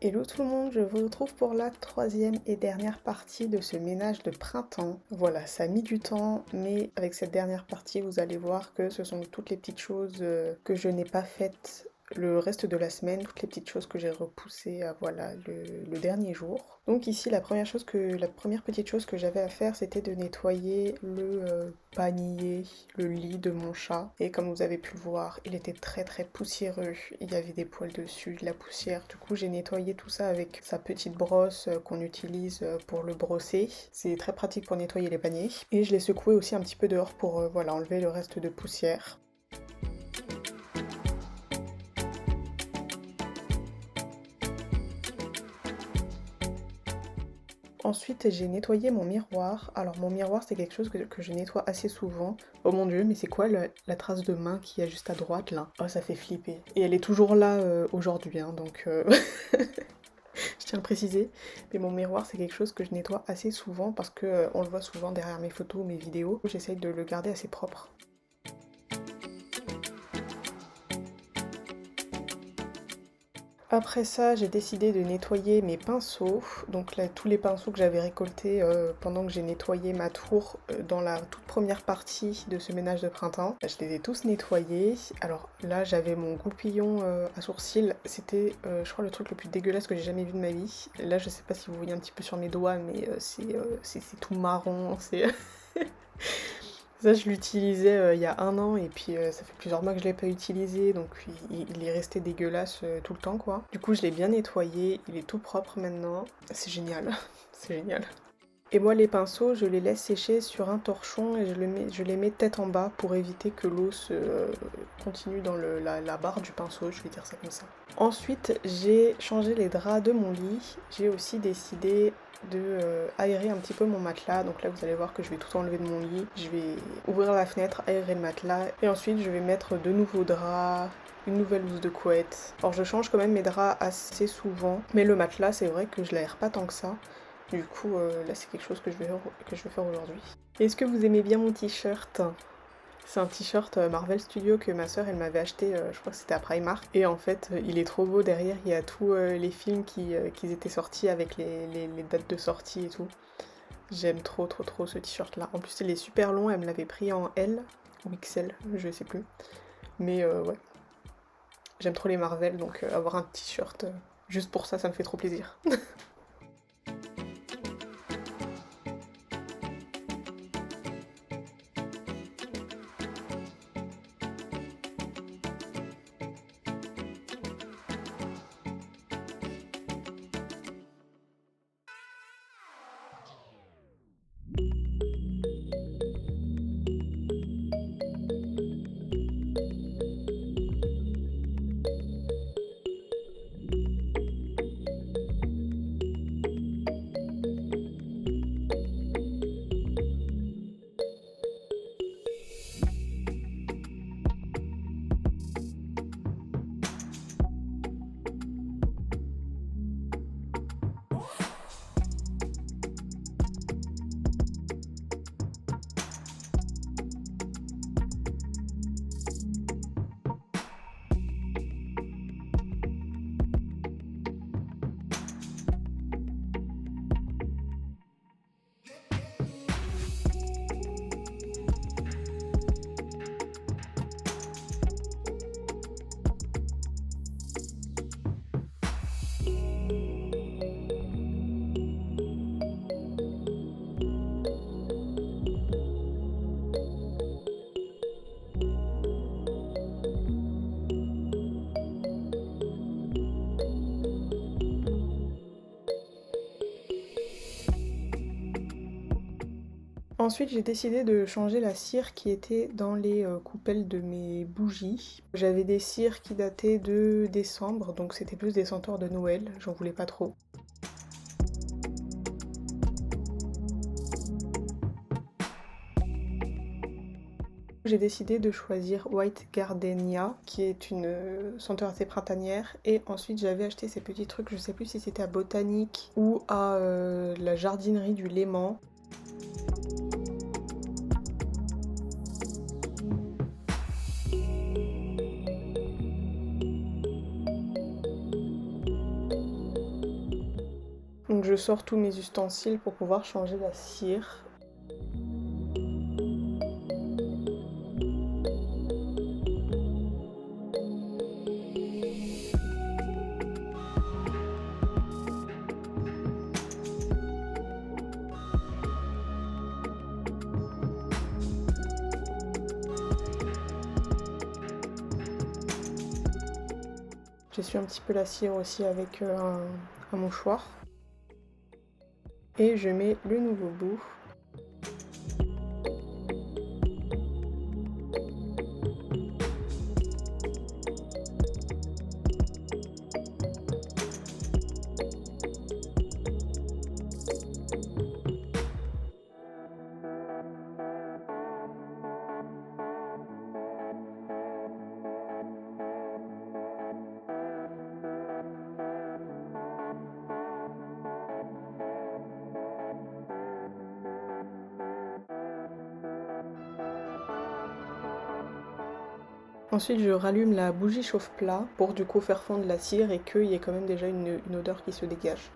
Hello tout le monde, je vous retrouve pour la troisième et dernière partie de ce ménage de printemps. Voilà, ça a mis du temps, mais avec cette dernière partie, vous allez voir que ce sont toutes les petites choses que je n'ai pas faites le reste de la semaine, toutes les petites choses que j'ai repoussées à voilà, le dernier jour. Donc ici, la première petite chose que j'avais à faire, c'était de nettoyer le panier, le lit de mon chat. Et comme vous avez pu le voir, il était très très poussiéreux. Il y avait des poils dessus, de la poussière. Du coup, j'ai nettoyé tout ça avec sa petite brosse qu'on utilise pour le brosser. C'est très pratique pour nettoyer les paniers. Et je l'ai secoué aussi un petit peu dehors pour voilà, enlever le reste de poussière. Ensuite, j'ai nettoyé mon miroir. Alors, mon miroir, c'est quelque chose que je nettoie assez souvent. Oh mon dieu, mais c'est quoi la trace de main qu'il y a juste à droite là? Oh, ça fait flipper. Et elle est toujours là aujourd'hui, hein, donc je tiens à le préciser. Mais mon miroir, c'est quelque chose que je nettoie assez souvent parce que on le voit souvent derrière mes photos, mes vidéos. J'essaye de le garder assez propre. Après ça, j'ai décidé de nettoyer mes pinceaux. Donc là, tous les pinceaux que j'avais récoltés pendant que j'ai nettoyé ma tour dans la toute première partie de ce ménage de printemps. Je les ai tous nettoyés. Alors là, j'avais mon goupillon à sourcils. C'était, je crois, le truc le plus dégueulasse que j'ai jamais vu de ma vie. Là, je sais pas si vous voyez un petit peu sur mes doigts, mais c'est tout marron. C'est Ça, je l'utilisais il y a un an et puis ça fait plusieurs mois que je l'ai pas utilisé, donc il est resté dégueulasse tout le temps quoi. Du coup, je l'ai bien nettoyé, il est tout propre maintenant. C'est génial, c'est génial. Et moi, les pinceaux, je les laisse sécher sur un torchon et je les mets tête en bas pour éviter que l'eau se continue dans la barre du pinceau, je vais dire ça comme ça. Ensuite, j'ai changé les draps de mon lit. J'ai aussi décidé de aérer un petit peu mon matelas. Donc là, vous allez voir que je vais tout enlever de mon lit. Je vais ouvrir la fenêtre, aérer le matelas. Et ensuite, je vais mettre de nouveaux draps, une nouvelle housse de couette. Alors je change quand même mes draps assez souvent. Mais le matelas, c'est vrai que je l'aère pas tant que ça. Du coup, là, c'est quelque chose que je vais faire aujourd'hui. Est-ce que vous aimez bien mon t-shirt? C'est un t-shirt Marvel Studios que ma soeur elle m'avait acheté, je crois que c'était à Primark. Et en fait, il est trop beau derrière, il y a tous les films qui étaient sortis avec les dates de sortie et tout. J'aime trop trop trop ce t-shirt là. En plus, il est super long, elle me l'avait pris en L ou XL, je sais plus. Mais ouais, j'aime trop les Marvel, donc avoir un t-shirt juste pour ça, ça me fait trop plaisir. Ensuite, j'ai décidé de changer la cire qui était dans les coupelles de mes bougies. J'avais des cires qui dataient de décembre, donc c'était plus des senteurs de Noël, j'en voulais pas trop. J'ai décidé de choisir White Gardenia, qui est une senteur assez printanière. Et ensuite, j'avais acheté ces petits trucs, je sais plus si c'était à Botanique ou à la jardinerie du Léman. Donc je sors tous mes ustensiles pour pouvoir changer la cire. J'essuie un petit peu la cire aussi avec un mouchoir. Et je mets le nouveau bout. Ensuite, je rallume la bougie chauffe-plat pour du coup faire fondre la cire et qu'il y ait quand même déjà une odeur qui se dégage.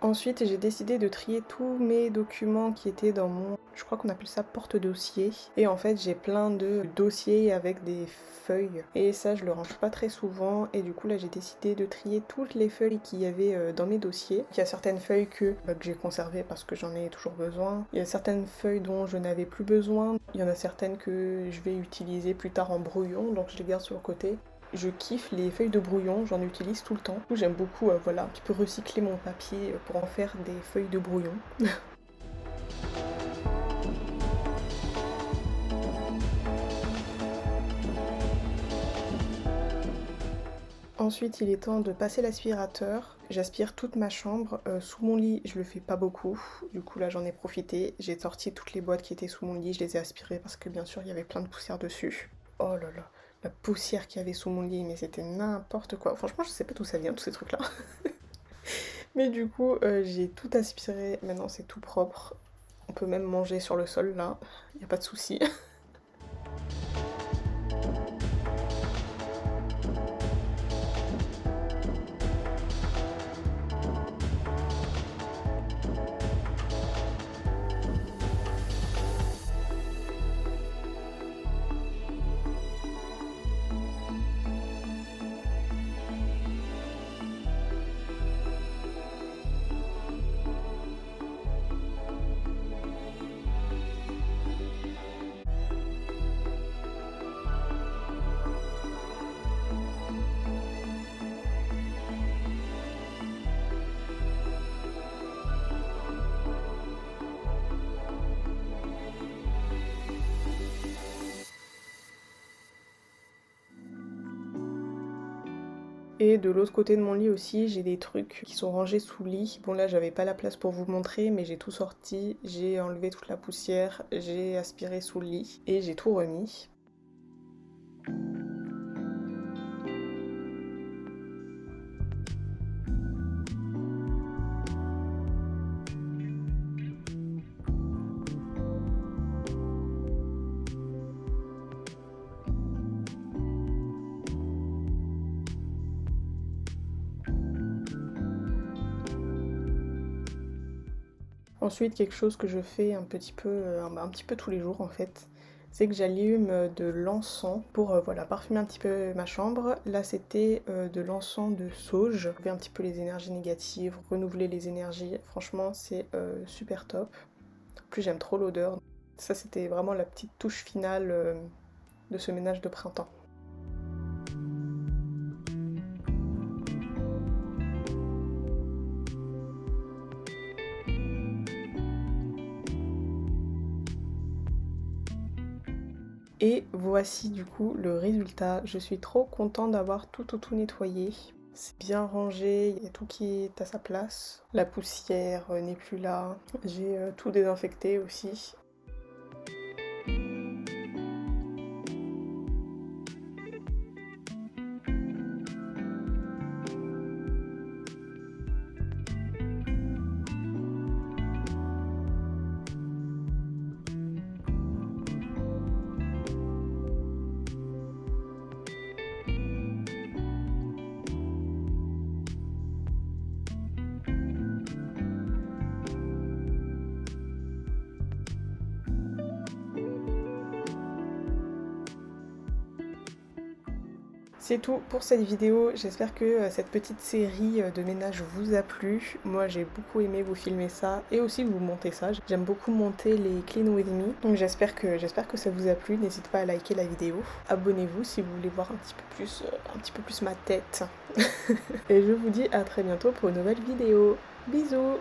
Ensuite, j'ai décidé de trier tous mes documents qui étaient dans mon, je crois qu'on appelle ça porte-dossier. Et en fait, j'ai plein de dossiers avec des feuilles. Et ça, je le range pas très souvent. Et du coup, là, j'ai décidé de trier toutes les feuilles qu'il y avait dans mes dossiers. Il y a certaines feuilles que j'ai conservées parce que j'en ai toujours besoin. Il y a certaines feuilles dont je n'avais plus besoin. Il y en a certaines que je vais utiliser plus tard en brouillon, donc je les garde sur le côté. Je kiffe les feuilles de brouillon, j'en utilise tout le temps. J'aime beaucoup voilà, un petit peu recycler mon papier pour en faire des feuilles de brouillon. Ensuite, il est temps de passer l'aspirateur. J'aspire toute ma chambre. Sous mon lit, je le fais pas beaucoup. Du coup, là, j'en ai profité. J'ai sorti toutes les boîtes qui étaient sous mon lit. Je les ai aspirées parce que, bien sûr, il y avait plein de poussière dessus. Oh là là, la poussière qu'il y avait sous mon lit, mais c'était n'importe quoi. Franchement, je sais pas d'où ça vient, tous ces trucs-là. Mais du coup, j'ai tout aspiré. Maintenant, c'est tout propre. On peut même manger sur le sol, là. Il n'y a pas de souci. Et de l'autre côté de mon lit aussi, j'ai des trucs qui sont rangés sous le lit. Bon là, j'avais pas la place pour vous montrer, mais j'ai tout sorti, j'ai enlevé toute la poussière, j'ai aspiré sous le lit et j'ai tout remis. Ensuite, quelque chose que je fais un petit peu tous les jours en fait, c'est que j'allume de l'encens pour voilà, parfumer un petit peu ma chambre. Là, c'était de l'encens de sauge, enlever un petit peu les énergies négatives, renouveler les énergies. Franchement, c'est super top. En plus, j'aime trop l'odeur. Ça, c'était vraiment la petite touche finale de ce ménage de printemps. Et voici du coup le résultat. Je suis trop contente d'avoir tout nettoyé. C'est bien rangé, il y a tout qui est à sa place. La poussière n'est plus là. J'ai tout désinfecté aussi. C'est tout pour cette vidéo, j'espère que cette petite série de ménage vous a plu. Moi j'ai beaucoup aimé vous filmer ça et aussi vous monter ça. J'aime beaucoup monter les Clean With Me, donc j'espère que ça vous a plu. N'hésitez pas à liker la vidéo. Abonnez-vous si vous voulez voir un petit peu plus ma tête. Et je vous dis à très bientôt pour une nouvelle vidéo. Bisous!